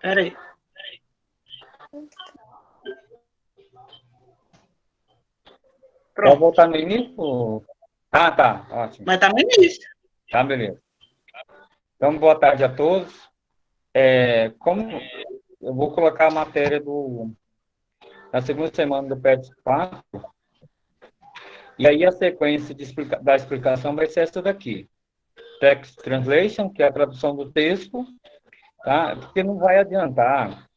Peraí. Pode Pronto. voltar no início? Ah, tá. Ótimo. Mas tá no início. Tá, beleza. Então, boa tarde a todos. Como eu vou colocar a matéria na segunda semana do PET 4, e aí a sequência da explicação vai ser essa daqui. Text Translation, que é a tradução do texto, tá? Porque não vai adiantar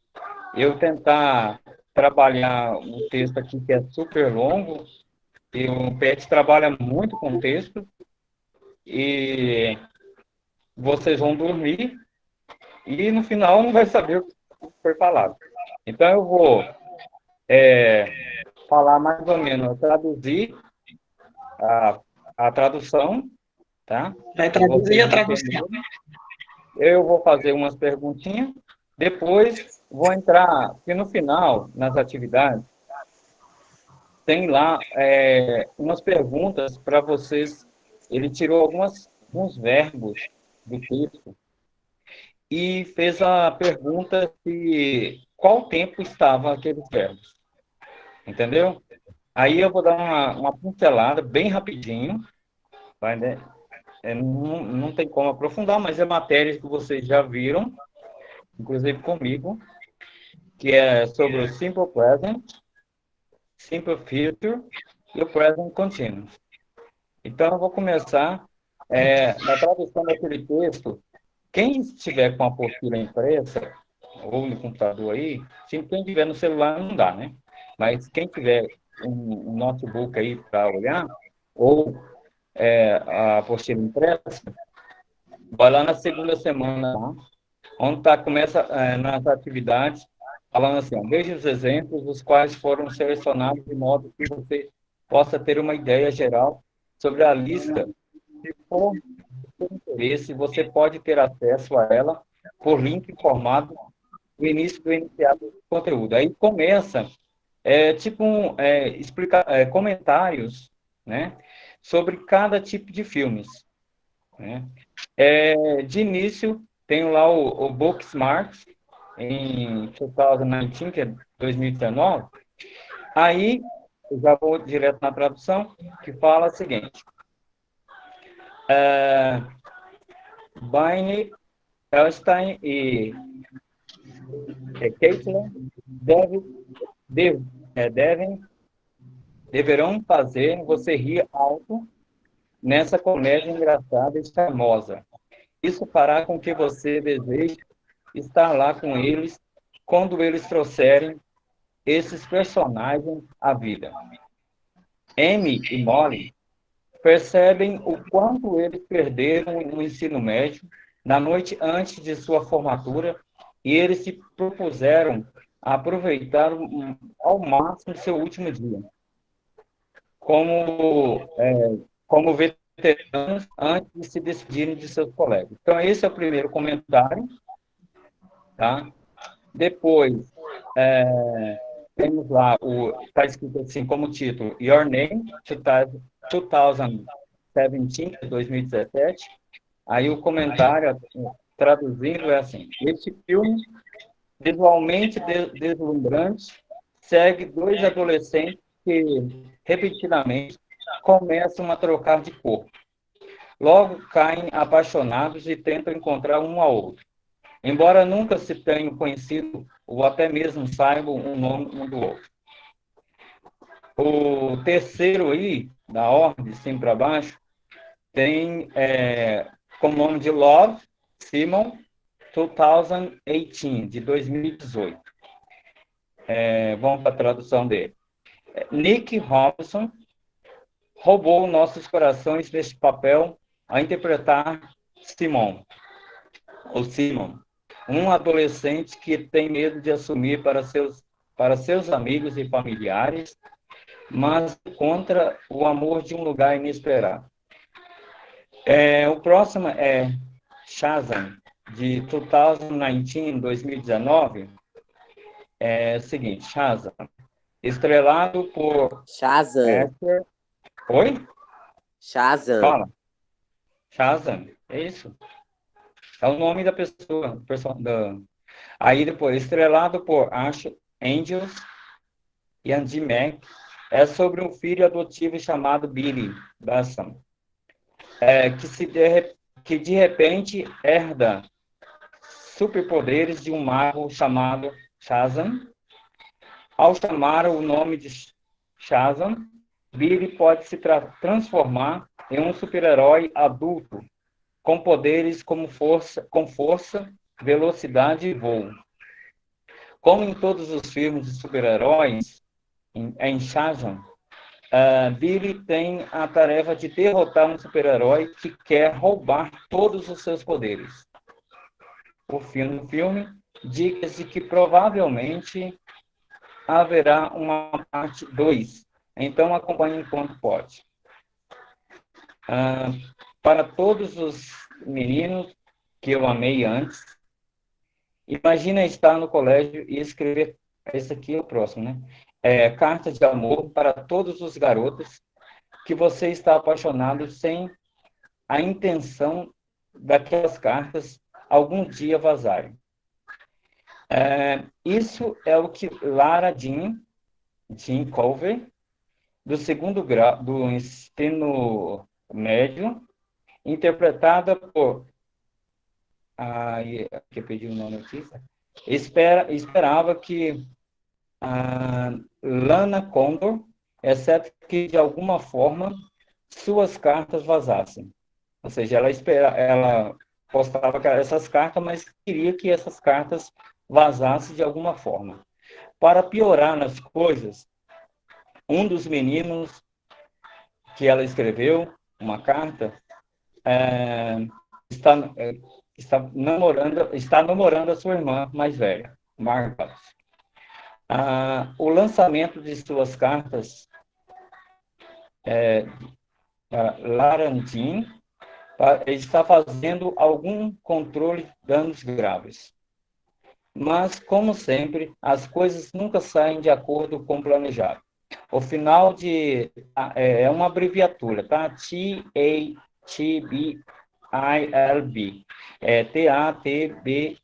eu tentar trabalhar o texto aqui, que é super longo, e o PET trabalha muito com texto, e vocês vão dormir, e no final não vai saber o que foi falado. Então, eu vou falar mais ou menos, traduzir a, a tradução, tá? Vai Para traduzir vocês a tradução. entenderem. Eu vou fazer umas perguntinhas, depois vou entrar, porque no final, nas atividades, tem lá umas perguntas para vocês. Ele tirou alguns verbos do texto e fez a pergunta de qual tempo estavam aqueles verbos, entendeu? Aí eu vou dar uma pincelada bem rapidinho, vai, né? Não tem como aprofundar, mas é matéria que vocês já viram, inclusive comigo, que é sobre o Simple Present, Simple Future e o Present Continuous. Então, eu vou começar na tradução daquele texto. Quem estiver com a apostila impressa, ou no computador aí, quem tiver no celular não dá, né? Mas quem tiver um notebook aí para olhar, ou a apostila impressa, vai lá na segunda semana, onde começa nas atividades, falando assim, ó, veja os exemplos, os quais foram selecionados de modo que você possa ter uma ideia geral sobre a lista. Se for do seu interesse, você pode ter acesso a ela por link informado no início do enunciado do conteúdo. Aí começa, comentários, né, sobre cada tipo de filmes, né? De início, tenho lá o Booksmart, em 2019, que é 2019. Aí, eu já vou direto na tradução, que fala o seguinte. Baine, Elstein e Caitlin deve, deve, devem, deverão fazer você rir alto nessa comédia engraçada e charmosa. Isso fará com que você deseje estar lá com eles quando eles trouxerem esses personagens à vida. Amy e Molly percebem o quanto eles perderam no ensino médio na noite antes de sua formatura e eles se propuseram a aproveitar ao máximo seu último dia, como, como veteranos antes de se despedirem de seus colegas. Então, esse é o primeiro comentário, tá? Depois, temos lá, está escrito assim como título, Your Name, 2017, 2017. Aí o comentário, traduzindo, é assim, este filme, visualmente deslumbrante, segue dois adolescentes que, repetidamente, começam a trocar de corpo. Logo caem apaixonados e tentam encontrar um ao outro. Embora nunca se tenham conhecido ou até mesmo saibam o nome um do outro. O terceiro aí, da ordem, de cima para baixo, tem como nome de Love, Simon, 2018, de 2018. Vamos para a tradução dele. Nick Robinson roubou nossos corações neste papel a interpretar Simon, um adolescente que tem medo de assumir para seus amigos e familiares, mas contra o amor de um lugar inesperado. O próximo é Shazam, de 2019, 2019. É o seguinte, Shazam, estrelado por Shazam. Esther... Oi? Shazam. Fala. Shazam, é isso. É o nome da pessoa, Aí depois, estrelado por Ashley Angels e Andy Mack, é sobre um filho adotivo chamado Billy Basson, que de repente herda superpoderes de um mago chamado Shazam. Ao chamar o nome de Shazam, Billy pode se transformar em um super-herói adulto, com poderes com força, velocidade e voo. Como em todos os filmes de super-heróis, em Shazam, Billy tem a tarefa de derrotar um super-herói que quer roubar todos os seus poderes. Por fim, no filme, diz-se que provavelmente haverá uma parte 2. Então, acompanhe enquanto pode. Para todos os meninos que eu amei antes, imagina estar no colégio e escrever, esse aqui é o próximo, né? Carta de amor para todos os garotos que você está apaixonado sem a intenção daquelas cartas algum dia vazarem. Isso é o que Lara Jean Culver, do segundo grau do ensino médio, interpretada por... aqui eu perdi o nome aqui. Esperava que a Lana Condor, exceto que, de alguma forma, suas cartas vazassem. Ou seja, ela postava essas cartas, mas queria que essas cartas vazassem de alguma forma. Para piorar nas coisas, um dos meninos que ela escreveu uma carta está namorando a sua irmã mais velha, Margaret. O lançamento de suas cartas Larantim está fazendo algum controle de danos graves. Mas, como sempre, as coisas nunca saem de acordo com o planejado. O final é uma abreviatura, tá? TATBILB. TATBILB.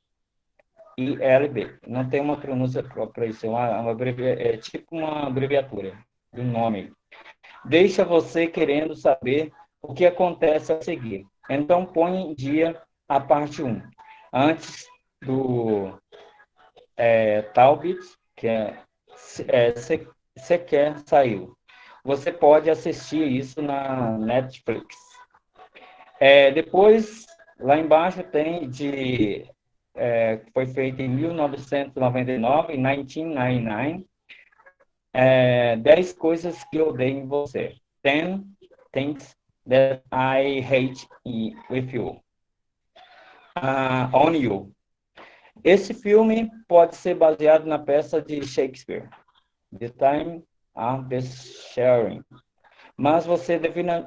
Não tem uma pronúncia própria para isso, é tipo uma abreviatura do nome. Deixa você querendo saber o que acontece a seguir. Então, põe em dia a parte 1. Antes do Talbot, que sequer saiu. Você pode assistir isso na Netflix. Depois, lá embaixo tem foi feito em 1999, em 1999, 10 coisas que eu odeio em você. 10 things that I hate with you. On you. Esse filme pode ser baseado na peça de Shakespeare, The Time of the Sharing, mas você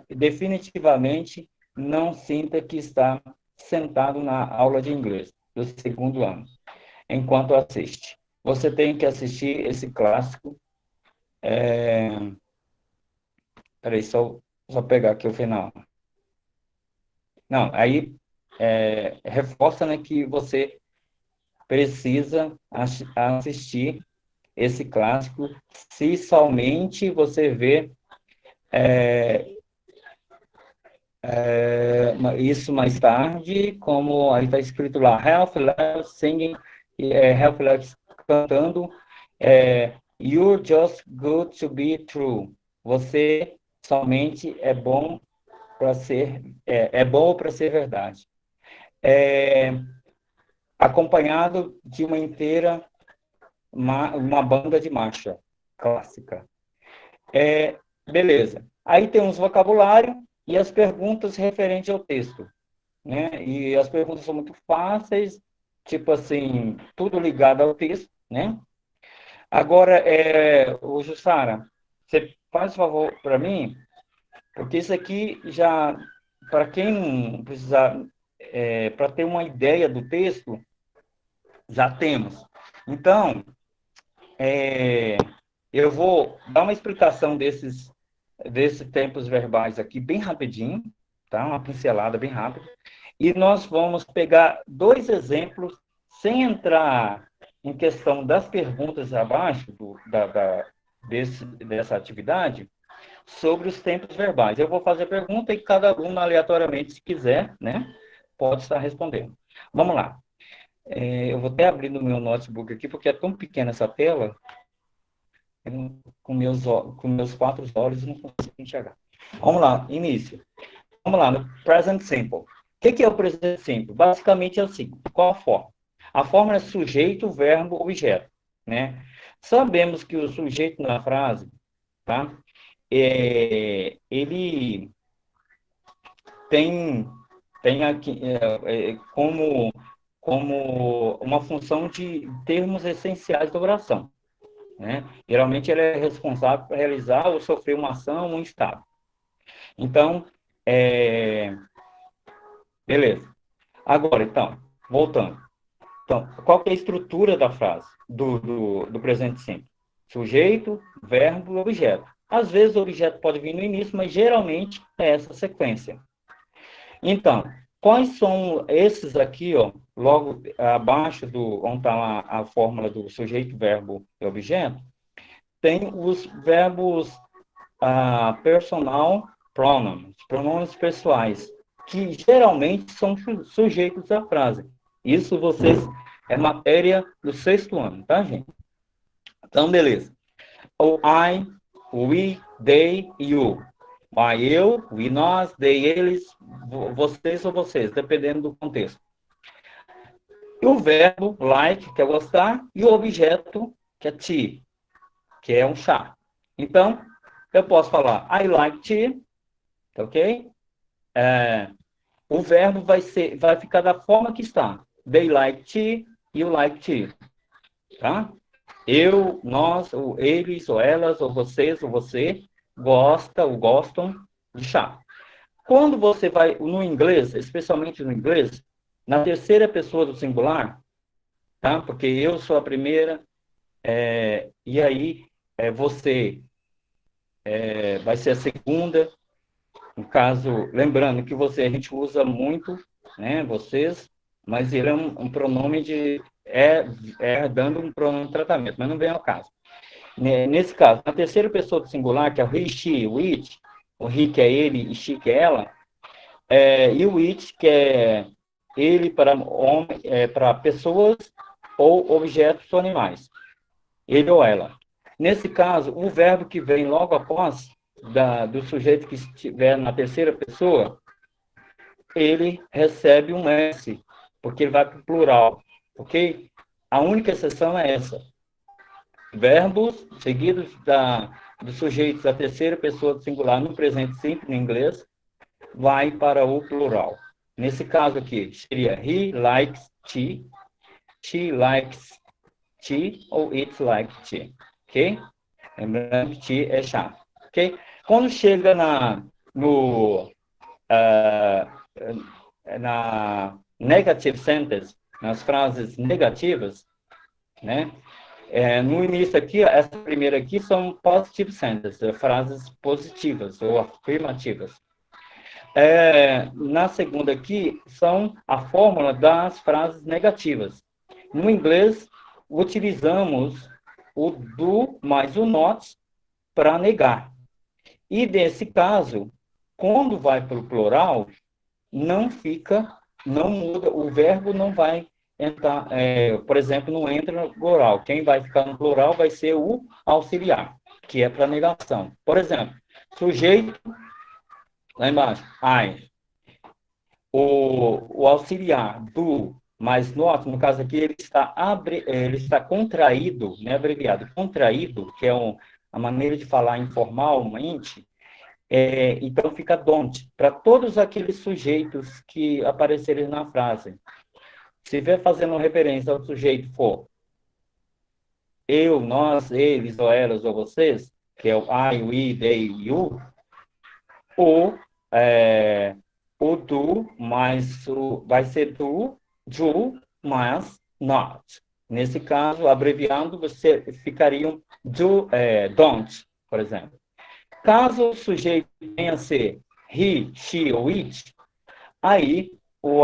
definitivamente não sinta que está sentado na aula de inglês do segundo ano, enquanto assiste. Você tem que assistir esse clássico. Peraí, só pegar aqui o final. Não, aí reforça, né, que você precisa assistir esse clássico se somente você vê isso mais tarde, como aí está escrito lá, Half Life Singing, Half Life cantando, You're just good to be true. Você somente é bom para ser verdade. Acompanhado de uma banda de marcha clássica. Beleza. Aí tem uns vocabulários e as perguntas referentes ao texto, né? E as perguntas são muito fáceis, tipo assim, tudo ligado ao texto, né? Agora, Jussara, você faz favor para mim, porque isso aqui já, para quem não precisar, para ter uma ideia do texto, já temos. Então, eu vou dar uma explicação desses tempos verbais aqui bem rapidinho, tá? Uma pincelada bem rápida. E nós vamos pegar 2 exemplos sem entrar em questão das perguntas abaixo dessa atividade, sobre os tempos verbais. Eu vou fazer a pergunta e cada aluno, aleatoriamente, se quiser, né, pode estar respondendo. Vamos lá. Eu vou até abrir no meu notebook aqui, porque é tão pequena essa tela, com meus 4 olhos, eu não consigo enxergar. Vamos lá, início. Vamos lá, no present simple. O que é o present simple? Basicamente é o seguinte, qual a forma? A forma é sujeito, verbo, objeto, né? Sabemos que o sujeito na frase, tá? Ele tem aqui como uma função de termos essenciais da oração, né? Geralmente ele é responsável por realizar ou sofrer uma ação ou um estado. Então, beleza. Agora, então, voltando. Então, qual que é a estrutura da frase, do presente simple? Sujeito, verbo e objeto. Às vezes o objeto pode vir no início, mas geralmente é essa sequência. Então, quais são esses aqui, ó, logo abaixo onde está lá a fórmula do sujeito, verbo e objeto, tem os verbos personal pronouns, pronomes pessoais, que geralmente são sujeitos à frase. Isso é matéria do 6º ano, tá, gente? Então, beleza. O I, we, they, you. Eu, we, nós, they, eles, vocês ou vocês, dependendo do contexto. E o verbo like, que é gostar, e o objeto, que é tea, que é um chá. Então, eu posso falar I like tea, ok? O verbo vai ficar da forma que está. They like tea, you like tea. Tá? Eu, nós, ou eles, ou elas, ou vocês, ou você, gosta ou gostam de chá. Quando você vai no inglês, especialmente no inglês, na terceira pessoa do singular, tá? Porque eu sou a primeira, e aí você vai ser a segunda. No caso, lembrando que a gente usa muito, né, vocês, mas ele é um pronome dando um pronome de tratamento, mas não vem ao caso. Nesse caso, na terceira pessoa do singular, que é o he, she, o it, o he que é ele e she que é ela, e o it que é ele para homem, para pessoas ou objetos ou animais, ele ou ela. Nesse caso, o verbo que vem logo após do sujeito que estiver na terceira pessoa, ele recebe um S, porque ele vai para o plural, ok? A única exceção é essa. Verbos seguidos dos sujeitos da terceira pessoa do singular no presente simples, em inglês, vai para o plural. Nesse caso aqui, seria he likes tea, she likes tea, ou it likes tea, ok? Lembrando que tea é chá, ok? Quando chega na negative sentence, nas frases negativas, né? No início aqui, essa primeira aqui são positive sentences, frases positivas ou afirmativas. Na segunda aqui, são a fórmula das frases negativas. No inglês, utilizamos o do mais o not para negar. E nesse caso, quando vai para o plural, não muda, o verbo não vai entrar, por exemplo, não entra no plural. Quem vai ficar no plural vai ser o auxiliar, que é para negação. Por exemplo, sujeito, lá embaixo, I. O auxiliar do mais not, no caso aqui, ele está contraído, né, abreviado, contraído, que é a maneira de falar informalmente. Então fica don't, para todos aqueles sujeitos que aparecerem na frase. Se vier fazendo referência ao sujeito for eu, nós, eles, ou elas, ou vocês, que é o I, we, they, you, ou o do, mais vai ser do, mas not. Nesse caso, abreviando, você ficariam don't, por exemplo. Caso o sujeito venha a ser he, she ou it, aí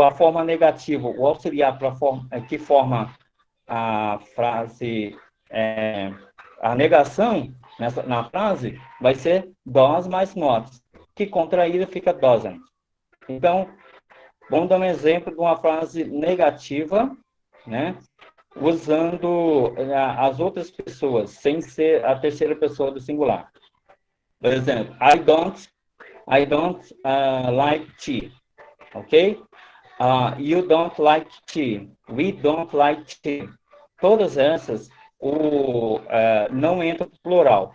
a forma negativa, o auxiliar para que forma a frase, a negação na frase, vai ser does mais not, que contraída fica doesn't. Então, vamos dar um exemplo de uma frase negativa, né? Usando as outras pessoas, sem ser a terceira pessoa do singular. Por exemplo, I don't like tea, ok? You don't like tea. We don't like tea. Todas essas não entram no plural.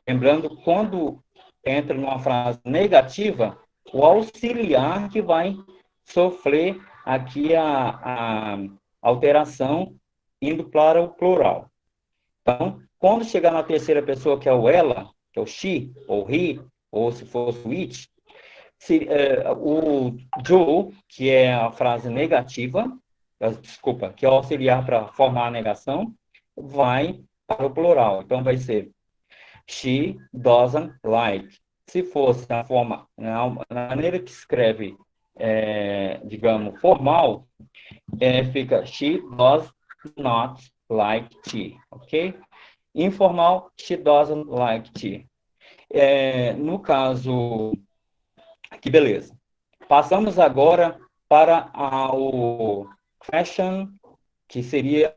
Lembrando, quando entra numa frase negativa, o auxiliar que vai sofrer aqui a alteração indo para o plural. Então, quando chegar na terceira pessoa, que é o ela, que é o she, ou he, ou se fosse o it, o do, que é a frase negativa, desculpa, que é o auxiliar para formar a negação, vai para o plural. Então, vai ser she doesn't like. Se fosse na forma, na maneira que escreve, digamos, formal, fica she does not like tea, ok? Informal, she doesn't like tea. No caso, que beleza. Passamos agora para o question, que seria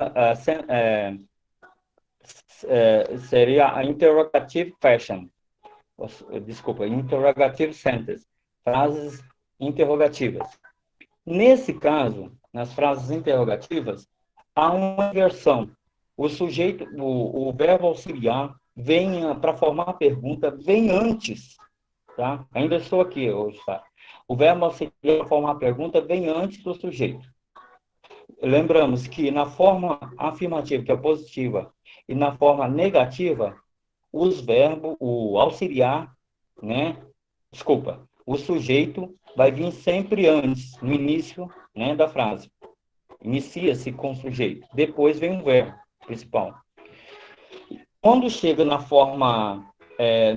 seria a interrogative question. Desculpa, interrogative sentence. Frases interrogativas. Nesse caso, nas frases interrogativas, há uma inversão. O sujeito, o verbo auxiliar, vem para formar a pergunta, vem antes. Tá? Ainda estou aqui hoje, tá? O verbo auxiliar para formar a pergunta vem antes do sujeito. Lembramos que na forma afirmativa, que é positiva, e na forma negativa, os verbos, o auxiliar, né? Desculpa, o sujeito vai vir sempre antes, no início, né, da frase. Inicia-se com o sujeito. Depois vem o verbo principal. Quando chega na forma,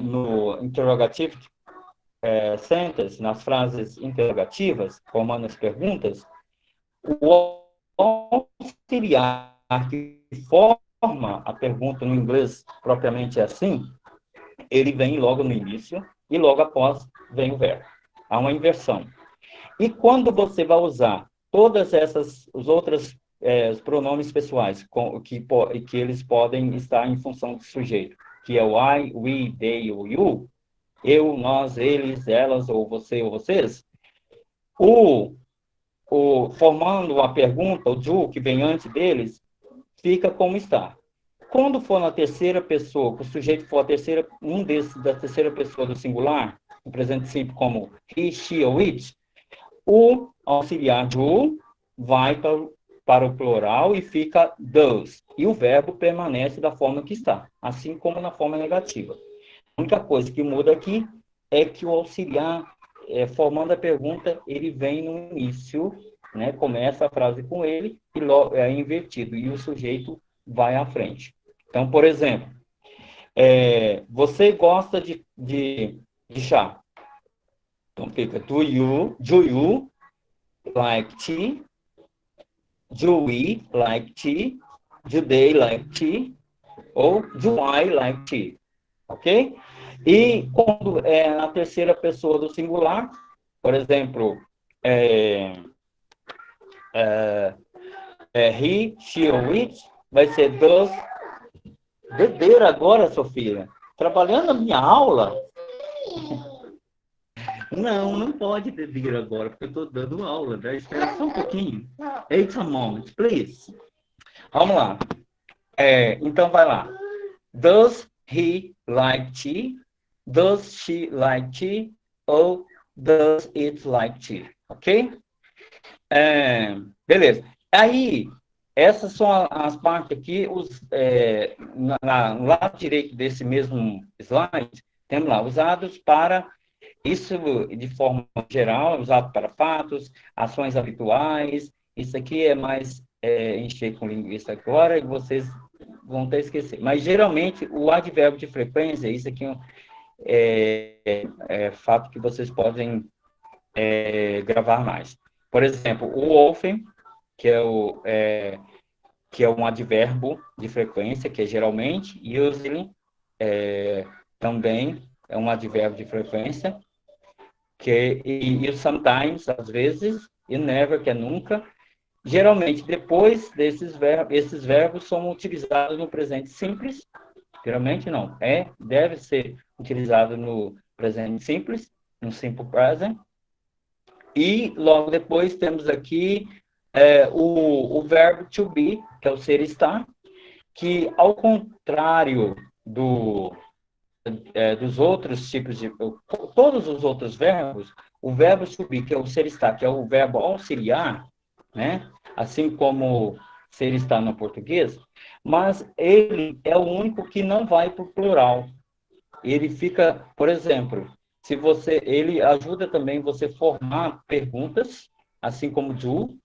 no interrogative sentence, nas frases interrogativas, formando as perguntas, o auxiliar que forma a pergunta no inglês propriamente assim, ele vem logo no início e logo após vem o verbo. Há uma inversão. E quando você vai usar todas os outros os pronomes pessoais, que eles podem estar em função do sujeito, que é o I, we, they ou you, eu, nós, eles, elas, ou você ou vocês, formando uma pergunta, o do, que vem antes deles, fica como está. Quando for na terceira pessoa, que o sujeito for um desses da terceira pessoa do singular, o presente simples como he, she ou it, o auxiliar do vai para o plural e fica does. E o verbo permanece da forma que está, assim como na forma negativa. A única coisa que muda aqui é que o auxiliar, formando a pergunta, ele vem no início, né? Começa a frase com ele e logo é invertido, e o sujeito vai à frente. Então, por exemplo, você gosta de chá? Então fica, do you like tea? Do we like tea? Do they like tea? Ou do I like tea? Ok? E quando é na terceira pessoa do singular, por exemplo, he, she ou it, vai ser does. Beber agora, Sofia? Trabalhando a minha aula? Não pode beber agora, porque eu estou dando aula, né? Espera só um pouquinho. Wait a moment, please. Vamos lá. Então, vai lá. Does he like tea? Does she like tea? Ou does it like tea? Ok? Beleza. Aí, essas são as partes aqui, no lado direito desse mesmo slide, temos lá, usados para, isso de forma geral, usado para fatos, ações habituais, isso aqui é mais encher com linguista agora, e vocês vão até esquecer. Mas, geralmente, o advérbio de frequência, isso aqui é fato que vocês podem gravar mais. Por exemplo, o often, que que é um advérbio de frequência, que é geralmente, usually, também é um advérbio de frequência, e o sometimes, às vezes, e never, que é nunca. Geralmente, depois desses verbos, esses verbos são utilizados no presente simples. Geralmente não, deve ser utilizado no presente simples, no simple present. E logo depois temos aqui o verbo to be, que é o ser estar, que ao contrário dos outros tipos de... Todos os outros verbos, o verbo to be, que é o ser estar, que é o verbo auxiliar, né? Assim como ser estar no português, mas ele é o único que não vai para o plural. Ele fica, por exemplo, ele ajuda também você formar perguntas, assim como do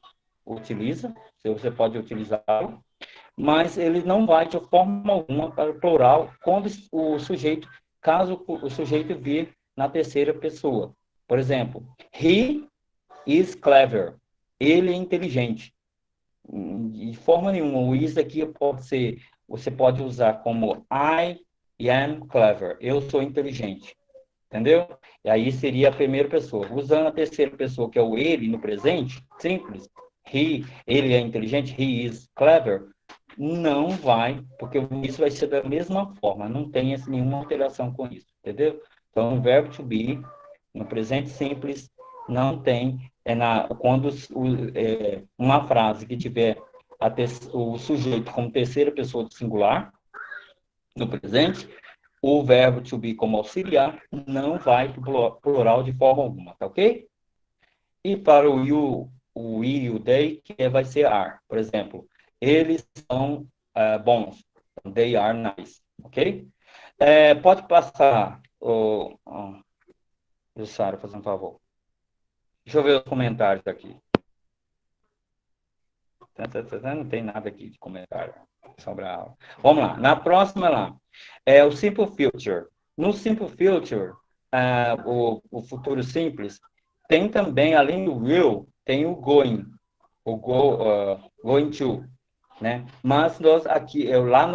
utiliza, se você pode utilizá-lo, mas ele não vai de forma alguma para o plural quando o sujeito, caso o sujeito vir na terceira pessoa. Por exemplo, he is clever. Ele é inteligente. De forma nenhuma, o is aqui você pode usar como I am clever. Eu sou inteligente. Entendeu? E aí seria a primeira pessoa. Usando a terceira pessoa, que é o ele no presente, simples. Ele é inteligente, he is clever. Não vai, porque isso vai ser da mesma forma. Não tem nenhuma alteração com isso. Entendeu? Então, o verbo to be, no presente simples, não tem. Quando uma frase que tiver o sujeito como terceira pessoa do singular, no presente, o verbo to be como auxiliar não vai para o plural de forma alguma, tá ok? E para o you, o we e o they, que vai ser are. Por exemplo, eles são bons. They are nice, ok? Pode passar, Jussara, fazer um favor. Deixa eu ver os comentários aqui. Não tem nada aqui de comentário sobre a aula. Vamos lá. Na próxima lá, o Simple Future. No Simple Future, o futuro simples, tem também, além do will, tem o going. Going to. Né? Mas nós aqui, lá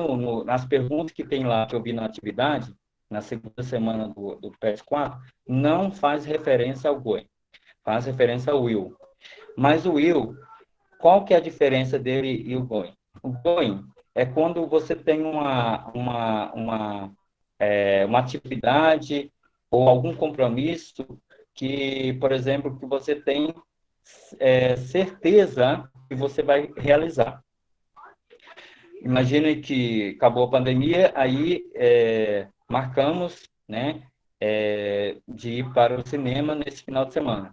nas perguntas que tem lá, que eu vi na atividade, na segunda semana do PET 4, não faz referência ao going. Faz referência ao will. Mas o will, qual que é a diferença dele e o going? O going é quando você tem uma atividade ou algum compromisso que, por exemplo, que você tem certeza que você vai realizar. Imagine que acabou a pandemia, aí marcamos, né, de ir para o cinema nesse final de semana.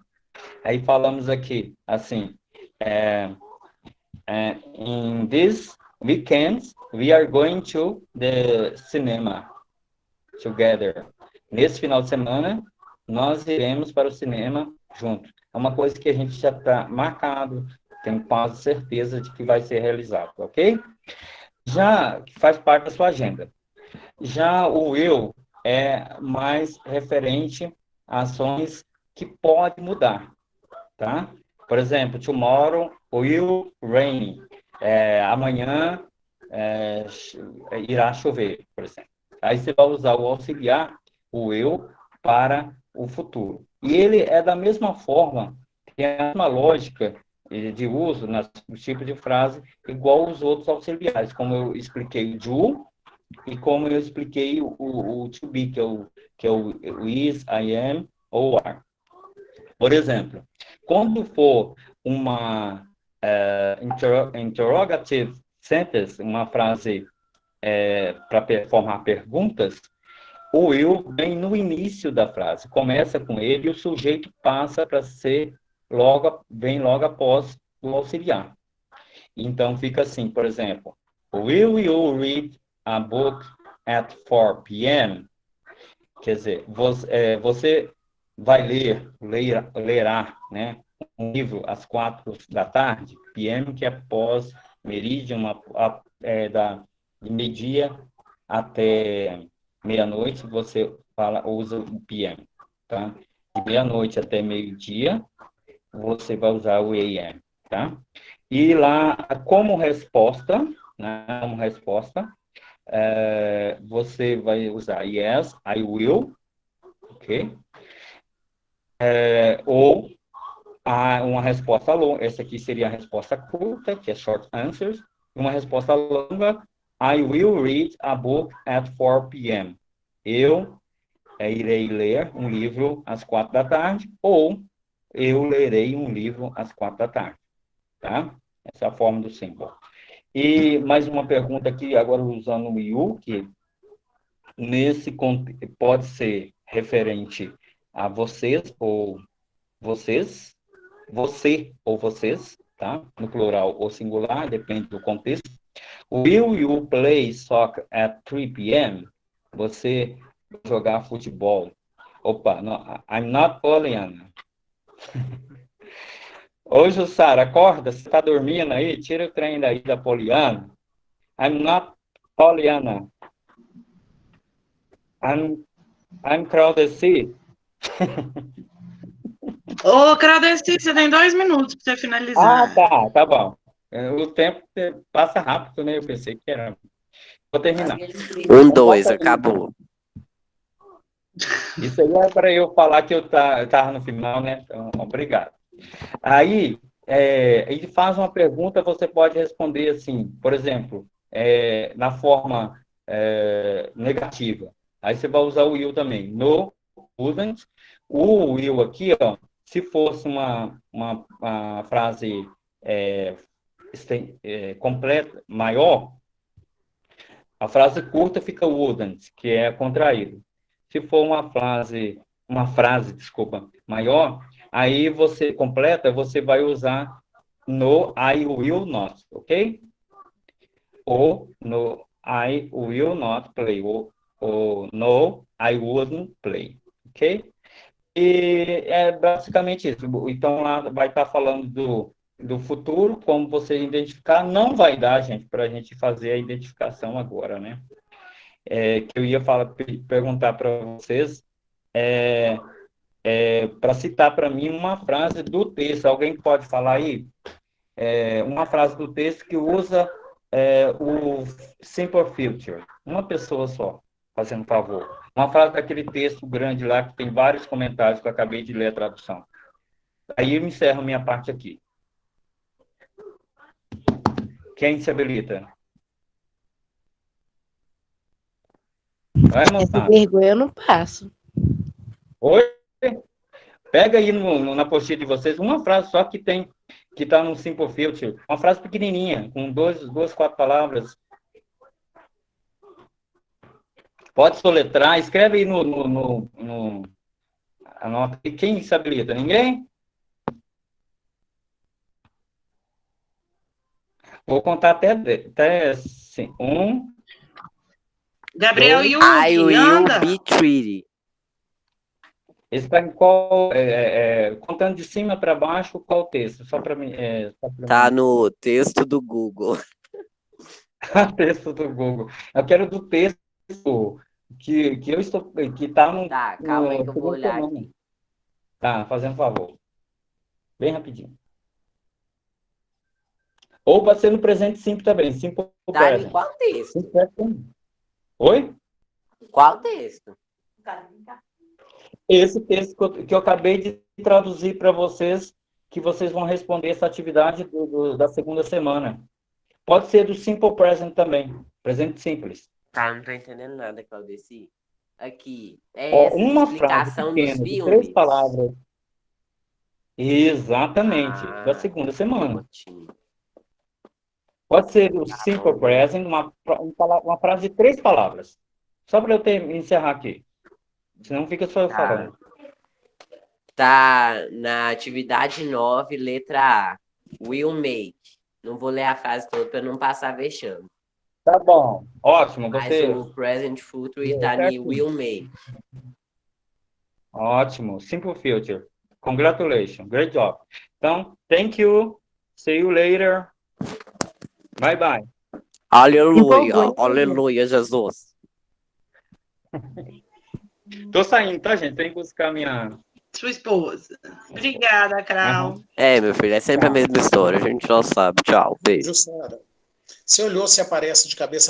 Aí falamos aqui, assim, in this weekend, we are going to the cinema together. Nesse final de semana, nós iremos para o cinema juntos. É uma coisa que a gente já está marcado, tem quase certeza de que vai ser realizado, ok? Já faz parte da sua agenda. Já o eu é mais referente a ações que podem mudar, tá? Por exemplo, tomorrow will rain. Amanhã irá chover, por exemplo. Aí você vai usar o auxiliar, o eu, para o futuro. E ele é da mesma forma, tem a mesma lógica de uso no tipo de frase, igual os outros auxiliares, como eu expliquei o do e como eu expliquei o to be, que é o is, I am ou are. Por exemplo, quando for uma interrogative sentence, uma frase para formar perguntas, o will vem no início da frase, começa com ele e o sujeito passa para vem logo após o auxiliar. Então fica assim, por exemplo, will you read a book at 4 p.m.? Quer dizer, você vai lerá, né, um livro às 4 da tarde, PM, que é pós meridian, de meio-dia até meia-noite, você usa o PM, tá? De meia-noite até meio-dia, você vai usar o am, tá? E lá, como resposta, né, você vai usar yes, I will, ok? Ou uma resposta longa, essa aqui seria a resposta curta, que é short answers. Uma resposta longa, I will read a book at 4 p.m. Eu irei ler um livro às 4 da tarde, ou eu lerei um livro às 4 da tarde, tá? Essa é a forma do simple. E mais uma pergunta aqui, agora usando o you, que pode ser referente a vocês ou vocês, você ou vocês, tá? No plural ou singular, depende do contexto. Will you play soccer at 3 p.m.? Você vai jogar futebol. Opa, no, I'm not Poliana. Ô, Jussara, acorda, você tá dormindo aí? Tira o trem daí da Poliana. I'm not Poliana. I'm Claudeci. Ô, Cradeci, você tem 2 minutos para você finalizar. Tá bom. O tempo passa rápido, né? Eu pensei que era. Vou terminar. 1, 2, acabou. Isso aí é para eu falar que eu estava no final, né? Então, obrigado. Aí, ele faz uma pergunta, você pode responder assim, por exemplo, na forma negativa. Aí você vai usar o will também. No, wouldn't. O will aqui, ó, se fosse uma frase completa, maior, a frase curta fica wouldn't, que é contraído. Se for uma frase, desculpa, maior, aí você completa, você vai usar no I will not, ok? Ou no I will not play, ou no I wouldn't play, ok? E é basicamente isso. Então, lá vai estar falando do futuro, como você identificar. Não vai dar, gente, para a gente fazer a identificação agora, né? Que eu ia perguntar para vocês, para citar para mim uma frase do texto. Alguém pode falar aí? Uma frase do texto que usa o simple future. Uma pessoa só, fazendo favor. Uma frase daquele texto grande lá, que tem vários comentários, que eu acabei de ler a tradução. Aí eu encerro minha parte aqui. Quem se habilita? Vai, Essa moçada. vergonha eu não passo. Oi? Pega aí na apostila de vocês uma frase só que está no Simple Future. Uma frase pequenininha, com duas, 4 palavras. Pode soletrar, escreve aí anota. E quem se habilita? Ninguém? Vou contar até assim. 1, Gabriel 2, I Yuki, will anda. be treated. esse está em qual... contando de cima para baixo, qual texto? Só para mim... Tá no texto do Google. texto do Google. Eu quero do texto que eu estou... que está no... Tá, calma aí que eu vou olhar aqui. Tá, fazendo favor. Bem rapidinho. Ou pode ser no presente simples também. Simple Tá present. em qual texto? Simple present. Oi? Qual texto? Esse texto que eu acabei de traduzir para vocês, que vocês vão responder essa atividade da segunda semana. Pode ser do simple present também. Presente simples. Tá, não tô entendendo nada, Claudeci. Aqui, Uma frase explicação pequena dos de filmes. 3 palavras. Exatamente. Da Ah, segunda semana. ótimo. Pode ser o Tá simple bom. present, uma frase de 3 palavras. Só para eu encerrar aqui. Senão fica só eu falando. Tá na atividade 9, letra A. Will make. Não vou ler a frase toda para não passar vexame. Tá bom. Ótimo. Mas Você... o present future tá em will make. Ótimo. Simple future. Congratulations. Great job. Então, thank you. See you later. Bye, bye. Aleluia. Aleluia, Jesus. Tô saindo, tá, gente? Tem que buscar minha sua esposa. Obrigada, Crau. Meu filho, é sempre a mesma história. A gente já sabe. Tchau. Beijo. Jussara, você olhou se aparece de cabeça